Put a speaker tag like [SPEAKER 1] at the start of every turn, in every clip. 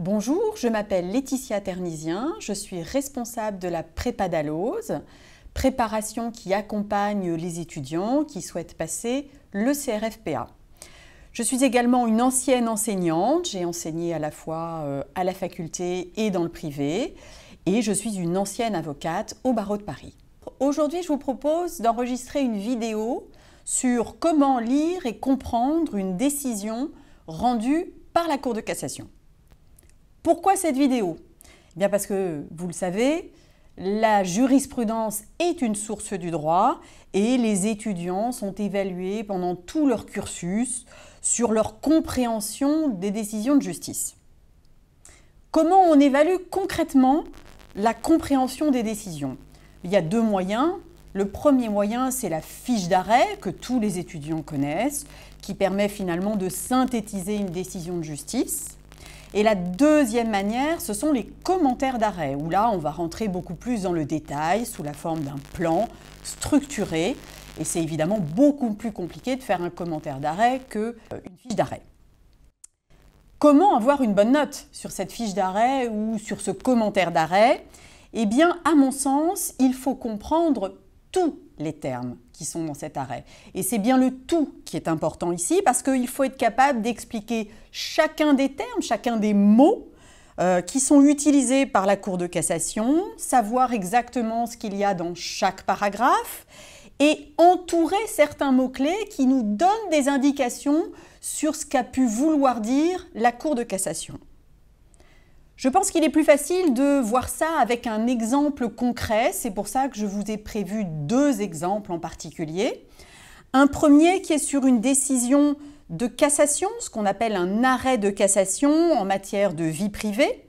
[SPEAKER 1] Bonjour, je m'appelle Laetitia Ternisien, je suis responsable de la prépadalose, préparation qui accompagne les étudiants qui souhaitent passer le CRFPA. Je suis également une ancienne enseignante, j'ai enseigné à la fois à la faculté et dans le privé, et je suis une ancienne avocate au barreau de Paris. Aujourd'hui, je vous propose d'enregistrer une vidéo sur comment lire et comprendre une décision rendue par la Cour de cassation. Pourquoi cette vidéo? Eh bien parce que, vous le savez, la jurisprudence est une source du droit et les étudiants sont évalués pendant tout leur cursus sur leur compréhension des décisions de justice. Comment on évalue concrètement la compréhension des décisions? Il y a deux moyens. Le premier moyen, c'est la fiche d'arrêt que tous les étudiants connaissent, qui permet finalement de synthétiser une décision de justice. Et la deuxième manière, ce sont les commentaires d'arrêt, où là, on va rentrer beaucoup plus dans le détail, sous la forme d'un plan structuré. Et c'est évidemment beaucoup plus compliqué de faire un commentaire d'arrêt qu'une fiche d'arrêt. Comment avoir une bonne note sur cette fiche d'arrêt ou sur ce commentaire d'arrêt? Eh bien, à mon sens, il faut comprendre tous les termes qui sont dans cet arrêt. Et c'est bien le tout qui est important ici, parce qu'il faut être capable d'expliquer chacun des termes, chacun des mots qui sont utilisés par la Cour de cassation, savoir exactement ce qu'il y a dans chaque paragraphe et entourer certains mots-clés qui nous donnent des indications sur ce qu'a pu vouloir dire la Cour de cassation. Je pense qu'il est plus facile de voir ça avec un exemple concret. C'est pour ça que je vous ai prévu deux exemples en particulier. Un premier qui est sur une décision de cassation, ce qu'on appelle un arrêt de cassation en matière de vie privée.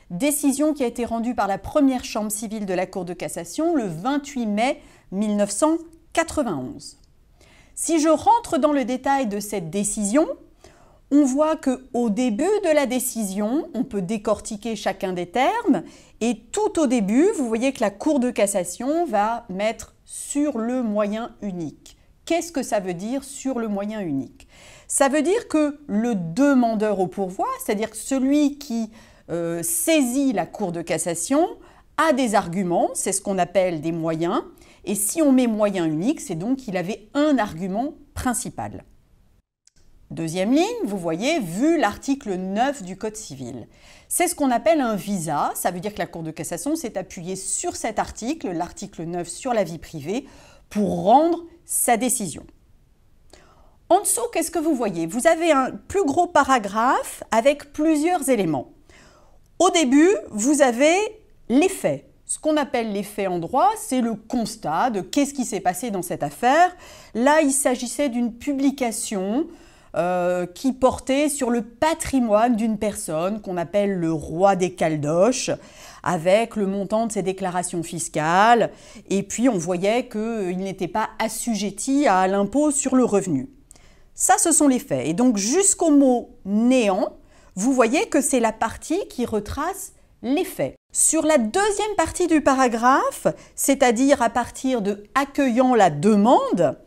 [SPEAKER 1] Décision qui a été rendue par la première chambre civile de la Cour de cassation le 28 mai 1991. Si je rentre dans le détail de cette décision, on voit qu'au début de la décision, on peut décortiquer chacun des termes et tout au début, vous voyez que la Cour de cassation va mettre sur le moyen unique. Qu'est-ce que ça veut dire sur le moyen unique? Ça veut dire que le demandeur au pourvoi, c'est-à-dire celui qui saisit la Cour de cassation, a des arguments, c'est ce qu'on appelle des moyens, et si on met moyen unique, c'est donc qu'il avait un argument principal. Deuxième ligne, vous voyez, vu l'article 9 du Code civil. C'est ce qu'on appelle un visa, ça veut dire que la Cour de cassation s'est appuyée sur cet article, l'article 9 sur la vie privée, pour rendre sa décision. En dessous, qu'est-ce que vous voyez? Vous avez un plus gros paragraphe avec plusieurs éléments. Au début, vous avez les faits. Ce qu'on appelle les faits en droit, c'est le constat de qu'est-ce qui s'est passé dans cette affaire. Là, il s'agissait d'une publication qui portait sur le patrimoine d'une personne qu'on appelle le roi des Caldoches, avec le montant de ses déclarations fiscales, et puis on voyait qu'il n'était pas assujetti à l'impôt sur le revenu. Ça, ce sont les faits. Et donc jusqu'au mot « néant », vous voyez que c'est la partie qui retrace les faits. Sur la deuxième partie du paragraphe, c'est-à-dire à partir de « accueillant la demande »,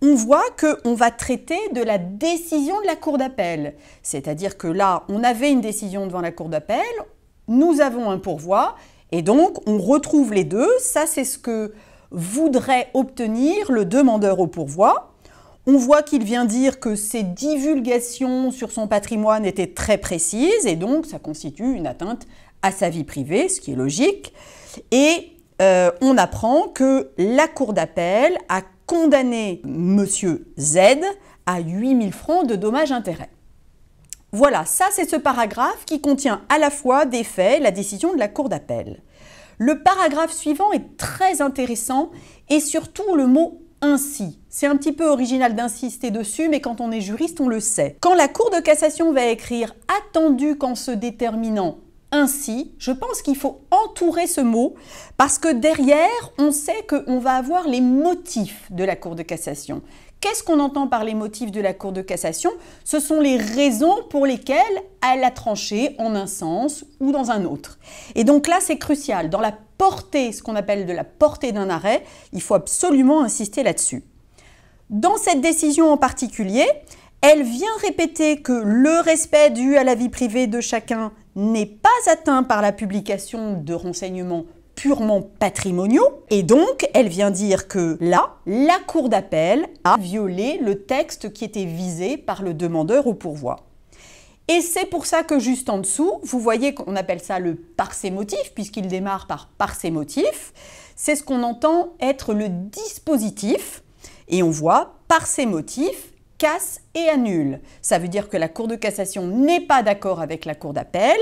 [SPEAKER 1] on voit qu'on va traiter de la décision de la Cour d'appel. C'est-à-dire que là, on avait une décision devant la Cour d'appel, nous avons un pourvoi, et donc on retrouve les deux. Ça, c'est ce que voudrait obtenir le demandeur au pourvoi. On voit qu'il vient dire que ses divulgations sur son patrimoine étaient très précises, et donc ça constitue une atteinte à sa vie privée, ce qui est logique. Et on apprend que la Cour d'appel a condamné M. Z à 8 000 francs de dommages-intérêts. Voilà, ça c'est ce paragraphe qui contient à la fois des faits et la décision de la Cour d'appel. Le paragraphe suivant est très intéressant et surtout le mot « ainsi ». C'est un petit peu original d'insister dessus, mais quand on est juriste, on le sait. Quand la Cour de cassation va écrire « attendu qu'en se déterminant » ainsi, je pense qu'il faut entourer ce mot parce que derrière, on sait qu'on va avoir les motifs de la Cour de cassation. Qu'est-ce qu'on entend par les motifs de la Cour de cassation? Ce sont les raisons pour lesquelles elle a tranché en un sens ou dans un autre. Et donc là, c'est crucial. Dans la portée, ce qu'on appelle de la portée d'un arrêt, il faut absolument insister là-dessus. Dans cette décision en particulier, Elle vient répéter que le respect dû à la vie privée de chacun n'est pas atteint par la publication de renseignements purement patrimoniaux. Et donc, elle vient dire que là, la Cour d'appel a violé le texte qui était visé par le demandeur au pourvoi. Et c'est pour ça que juste en dessous, vous voyez qu'on appelle ça le parsémotif, puisqu'il démarre par parsémotif. C'est ce qu'on entend être le dispositif. Et on voit parsémotif, casse et annule. Ça veut dire que la Cour de cassation n'est pas d'accord avec la Cour d'appel,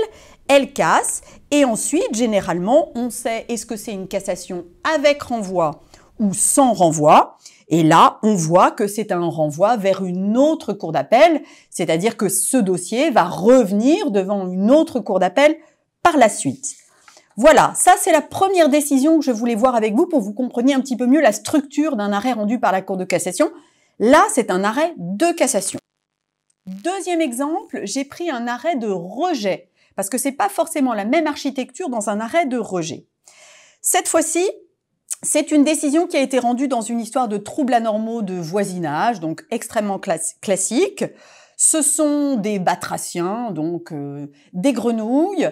[SPEAKER 1] elle casse, et ensuite, généralement, on sait est-ce que c'est une cassation avec renvoi ou sans renvoi. Et là, on voit que c'est un renvoi vers une autre cour d'appel, c'est-à-dire que ce dossier va revenir devant une autre cour d'appel par la suite. Voilà, ça c'est la première décision que je voulais voir avec vous pour que vous compreniez un petit peu mieux la structure d'un arrêt rendu par la Cour de cassation. Là, c'est un arrêt de cassation. Deuxième exemple, j'ai pris un arrêt de rejet, parce que c'est pas forcément la même architecture dans un arrêt de rejet. Cette fois-ci, c'est une décision qui a été rendue dans une histoire de troubles anormaux de voisinage, donc extrêmement classique. Ce sont des batraciens, donc des grenouilles,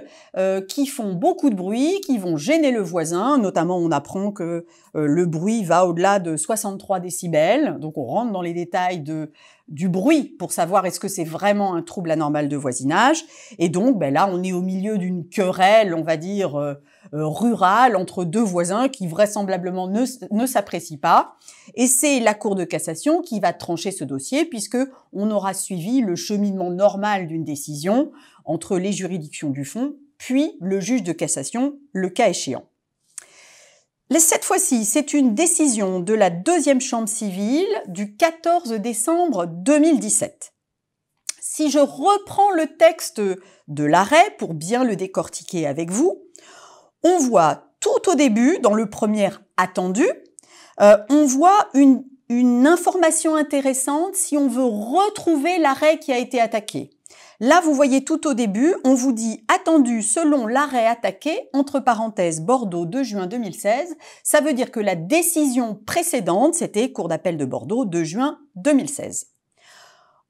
[SPEAKER 1] qui font beaucoup de bruit, qui vont gêner le voisin. Notamment, on apprend que le bruit va au-delà de 63 décibels. Donc, on rentre dans les détails du bruit pour savoir est-ce que c'est vraiment un trouble anormal de voisinage. Et donc, ben là, on est au milieu d'une querelle, on va dire, rurale entre deux voisins qui vraisemblablement ne s'apprécient pas. Et c'est la Cour de cassation qui va trancher ce dossier puisque on aura suivi le cheminement normal d'une décision entre les juridictions du fond puis le juge de cassation, le cas échéant. Cette fois-ci, c'est une décision de la deuxième chambre civile du 14 décembre 2017. Si je reprends le texte de l'arrêt pour bien le décortiquer avec vous, on voit tout au début, dans le premier attendu, on voit une information intéressante si on veut retrouver l'arrêt qui a été attaqué. Là, vous voyez tout au début, on vous dit « attendu selon l'arrêt attaqué » entre parenthèses Bordeaux 2 juin 2016. Ça veut dire que la décision précédente, c'était Cour d'appel de Bordeaux 2 juin 2016.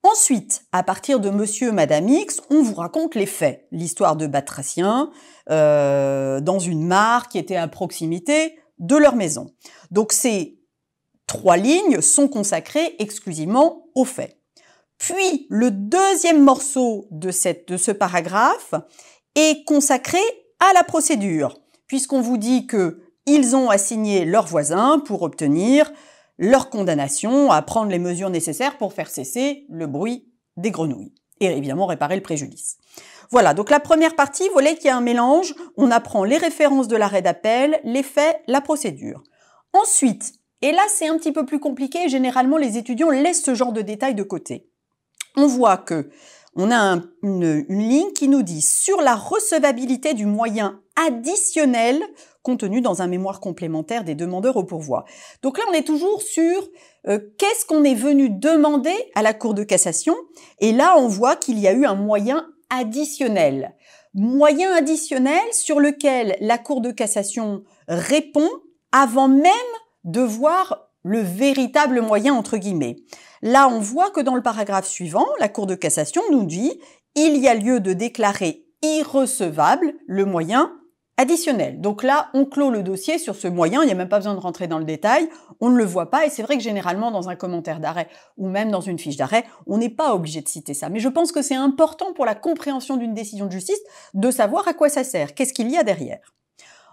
[SPEAKER 1] Ensuite, à partir de Monsieur, Madame X, on vous raconte les faits. L'histoire de batraciens dans une mare qui était à proximité de leur maison. Donc ces 3 lignes sont consacrées exclusivement aux faits. Puis, le deuxième morceau de ce paragraphe est consacré à la procédure, puisqu'on vous dit qu'ils ont assigné leurs voisins pour obtenir leur condamnation à prendre les mesures nécessaires pour faire cesser le bruit des grenouilles et évidemment réparer le préjudice. Voilà, donc la première partie, vous voyez qu'il y a un mélange, on apprend les références de l'arrêt d'appel, les faits, la procédure. Ensuite, et là c'est un petit peu plus compliqué, généralement les étudiants laissent ce genre de détails de côté. On voit que on a une ligne qui nous dit « sur la recevabilité du moyen additionnel contenu dans un mémoire complémentaire des demandeurs au pourvoi ». Donc là, on est toujours sur qu'est-ce qu'on est venu demander à la Cour de cassation. Et là, on voit qu'il y a eu un moyen additionnel. Moyen additionnel sur lequel la Cour de cassation répond avant même de voir le véritable moyen entre guillemets. Là, on voit que dans le paragraphe suivant, la Cour de cassation nous dit « il y a lieu de déclarer irrecevable le moyen additionnel ». Donc là, on clôt le dossier sur ce moyen, il n'y a même pas besoin de rentrer dans le détail, on ne le voit pas et c'est vrai que généralement dans un commentaire d'arrêt ou même dans une fiche d'arrêt, on n'est pas obligé de citer ça. Mais je pense que c'est important pour la compréhension d'une décision de justice de savoir à quoi ça sert, qu'est-ce qu'il y a derrière.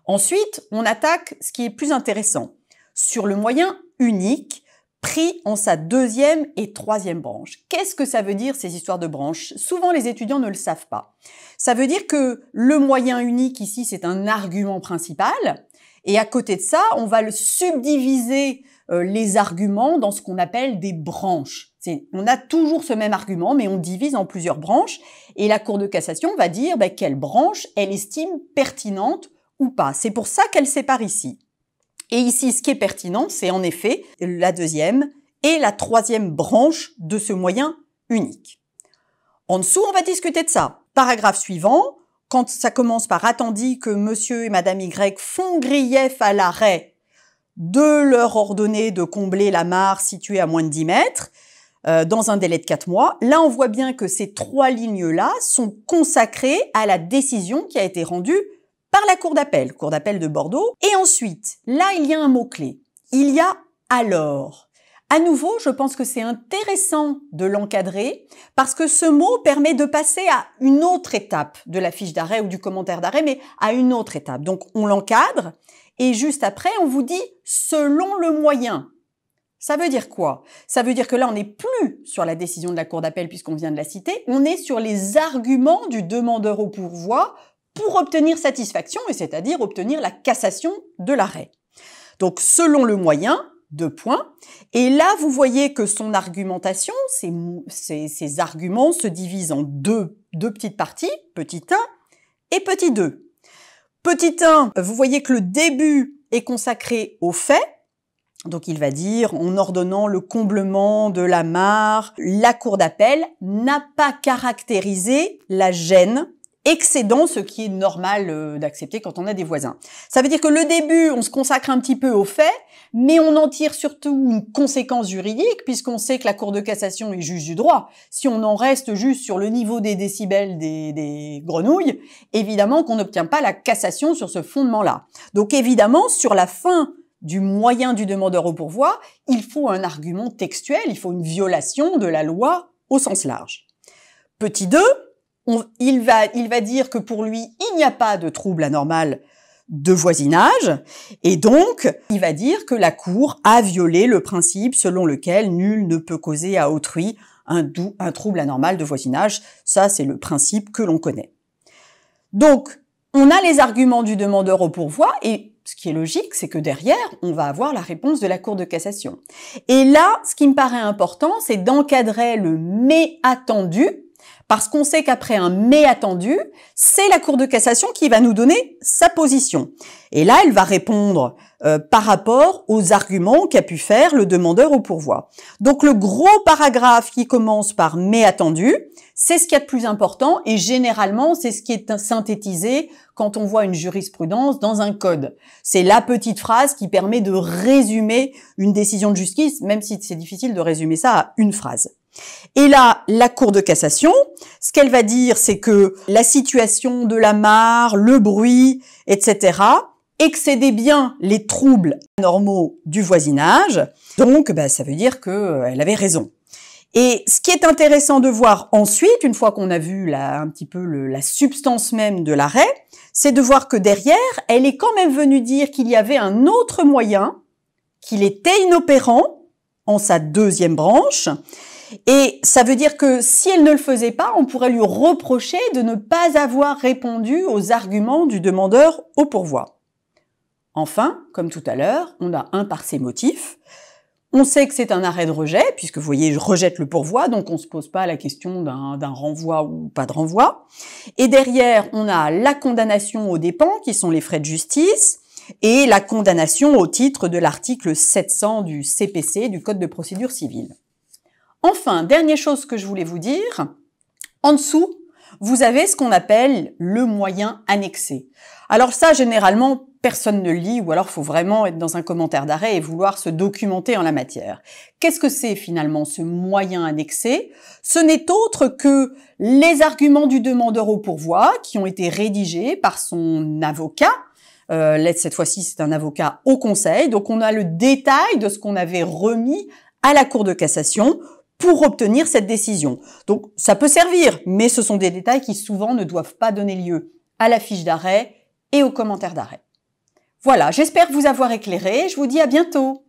[SPEAKER 1] Ensuite, on attaque ce qui est plus intéressant, sur le moyen unique, pris en sa deuxième et troisième branche. Qu'est-ce que ça veut dire ces histoires de branches? Souvent les étudiants ne le savent pas. Ça veut dire que le moyen unique ici c'est un argument principal et à côté de ça on va le subdiviser les arguments dans ce qu'on appelle des branches. On a toujours ce même argument mais on divise en plusieurs branches et la Cour de cassation va dire quelle branche elle estime pertinente ou pas. C'est pour ça qu'elle sépare ici. Et ici, ce qui est pertinent, c'est en effet la deuxième et la troisième branche de ce moyen unique. En dessous, on va discuter de ça. Paragraphe suivant, quand ça commence par « attendu que monsieur et madame Y font grief à l'arrêt de leur ordonner de combler la mare située à moins de 10 mètres », dans un délai de 4 mois. Là, on voit bien que ces 3 lignes-là sont consacrées à la décision qui a été rendue par la Cour d'appel de Bordeaux. Et ensuite, là, il y a un mot-clé. Il y a « alors ». À nouveau, je pense que c'est intéressant de l'encadrer parce que ce mot permet de passer à une autre étape de la fiche d'arrêt ou du commentaire d'arrêt, mais à une autre étape. Donc, on l'encadre et juste après, on vous dit « selon le moyen ». Ça veut dire quoi? Ça veut dire que là, on n'est plus sur la décision de la Cour d'appel puisqu'on vient de la citer, on est sur les arguments du demandeur au pourvoi pour obtenir satisfaction, et c'est-à-dire obtenir la cassation de l'arrêt. Donc, selon le moyen, 2 points. Et là, vous voyez que son argumentation, ces arguments se divisent en deux petites parties, petit 1 et petit 2. Petit 1, vous voyez que le début est consacré aux faits. Donc, il va dire, en ordonnant le comblement de la mare, la Cour d'appel n'a pas caractérisé la gêne excédant ce qui est normal d'accepter quand on a des voisins. Ça veut dire que le début, on se consacre un petit peu aux faits, mais on en tire surtout une conséquence juridique, puisqu'on sait que la Cour de cassation est juge du droit. Si on en reste juste sur le niveau des décibels des grenouilles, évidemment qu'on n'obtient pas la cassation sur ce fondement-là. Donc évidemment, sur la fin du moyen du demandeur au pourvoi, il faut un argument textuel, il faut une violation de la loi au sens large. Petit 2, il va dire que pour lui, il n'y a pas de trouble anormal de voisinage, et donc, il va dire que la Cour a violé le principe selon lequel nul ne peut causer à autrui un trouble anormal de voisinage. Ça, c'est le principe que l'on connaît. Donc, on a les arguments du demandeur au pourvoi, et ce qui est logique, c'est que derrière, on va avoir la réponse de la Cour de cassation. Et là, ce qui me paraît important, c'est d'encadrer le « mais attendu », parce qu'on sait qu'après un « mais attendu », c'est la Cour de cassation qui va nous donner sa position. Et là, elle va répondre par rapport aux arguments qu'a pu faire le demandeur au pourvoi. Donc, le gros paragraphe qui commence par « mais attendu », c'est ce qu'il y a de plus important et généralement, c'est ce qui est synthétisé quand on voit une jurisprudence dans un code. C'est la petite phrase qui permet de résumer une décision de justice, même si c'est difficile de résumer ça à une phrase. Et là, la Cour de cassation, ce qu'elle va dire, c'est que la situation de la mare, le bruit, etc., excédait bien les troubles anormaux du voisinage. Donc, ça veut dire qu'elle avait raison. Et ce qui est intéressant de voir ensuite, une fois qu'on a vu un petit peu la substance même de l'arrêt, c'est de voir que derrière, elle est quand même venue dire qu'il y avait un autre moyen, qu'il était inopérant en sa deuxième branche. Et ça veut dire que si elle ne le faisait pas, on pourrait lui reprocher de ne pas avoir répondu aux arguments du demandeur au pourvoi. Enfin, comme tout à l'heure, on a un par ses motifs. On sait que c'est un arrêt de rejet, puisque vous voyez, je rejette le pourvoi, donc on ne se pose pas la question d'un renvoi ou pas de renvoi. Et derrière, on a la condamnation aux dépens, qui sont les frais de justice, et la condamnation au titre de l'article 700 du CPC, du Code de procédure civile. Enfin, dernière chose que je voulais vous dire, en dessous, vous avez ce qu'on appelle le moyen annexé. Alors ça, généralement, personne ne le lit, ou alors il faut vraiment être dans un commentaire d'arrêt et vouloir se documenter en la matière. Qu'est-ce que c'est finalement ce moyen annexé? Ce n'est autre que les arguments du demandeur au pourvoi qui ont été rédigés par son avocat. Cette fois-ci, c'est un avocat au conseil. Donc on a le détail de ce qu'on avait remis à la Cour de cassation pour obtenir cette décision. Donc ça peut servir, mais ce sont des détails qui souvent ne doivent pas donner lieu à la fiche d'arrêt et au commentaire d'arrêt. Voilà, j'espère vous avoir éclairé. Je vous dis à bientôt.